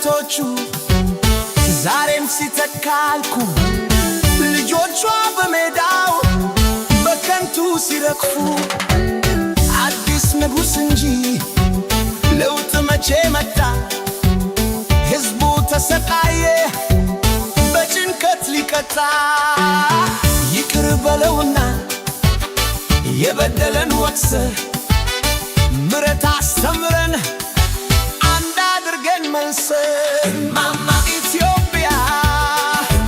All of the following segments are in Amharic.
ስንቶቹ ዛሬም ሲተካልኩ ልጆቿ በሜዳው በከንቱ ሲረግፉ አዲስ ንጉሥ እንጂ ለውጥ መቼ መጣ? ሕዝቡ ተሰቃየ በጭንቀት ሊቀጣ። ይቅር በለውና የበደለን ወቅሰህ ምሕረት አስተምረን አንድ አድርገን መልሰህ እማማ ኢትዮጵያ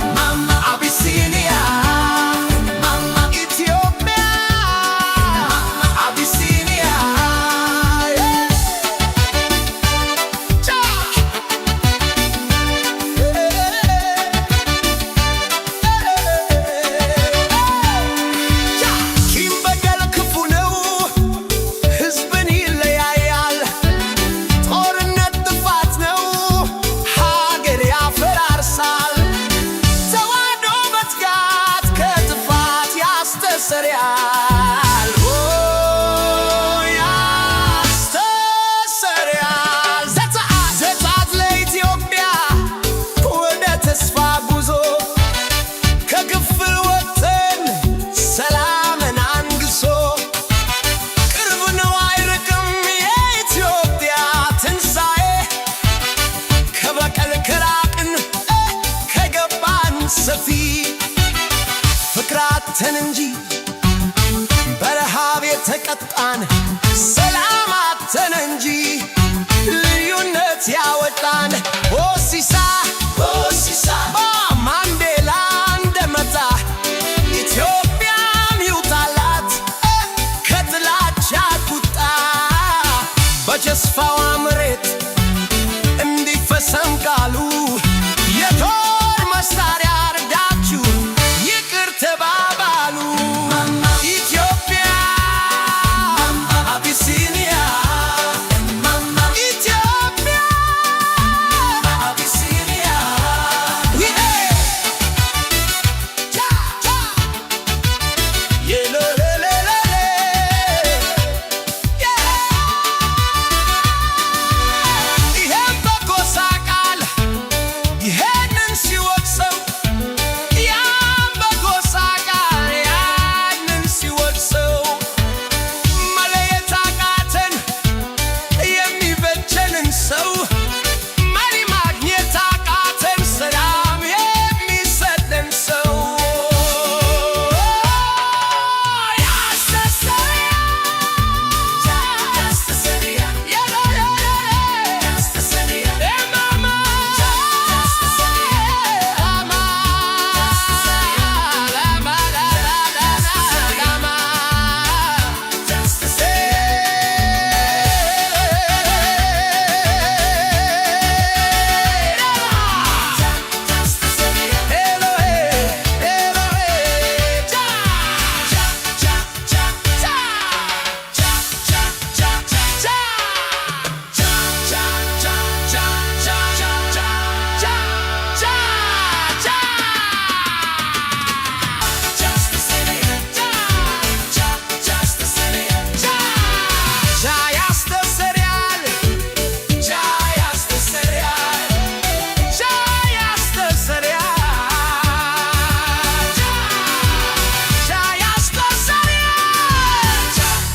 እማማ አቢሲኒያ እማማ ኢትዮጵያ እማማ አቢሲኒያ ቂም በቀል ክፉ ነው፣ ሕዝብን ይለያያል። ጦርነት ጥፋት ነው፣ ሀገር ያፈራርሳል። ተዋዶ መትጋት ከጥፋት ያስተሰርያል፣ ያስተሰርያል። ዘጸአት ለኢትዮጵያ ወደ ተስፋ ጉዞ ከክፍል ወጥተን ሰላምን አንግሶ ቅርብ ነው አይርቅም የኢትዮጵያ ትንሣኤ። ከበቀል ከራቅን ከገባን ሰፊ ፍቅራተን እንጂ በረሃብ የተቀጣን ሰላማተን እንጂ ልዩነት ያወጣን ሆሲሳ ሆሲሳ ማንዴላ እንደመጣ ኢትዮጵያም ይውጣላት ከጥላቻ ቁጣ። በተስፋዋ መሬት እንዲፈሰም ቃሉ የጦር መሳሪያ አርዳችሁ ይቅር ተባባሉ። ኢትዮጵያ አቢሲኒያ ኢትዮጵያ አቢሲኒያ ይሄን በጎሳ ቃል ይሄንን ሲወቅሰው ያን በጎሳ ቃል ያንን ሲወቅሰው መለየት አቃተን የሚበጀንን ሰው መሪ ማግኘት አቃተን ሰላም የሚሰጠን ሰው።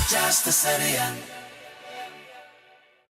Just the city.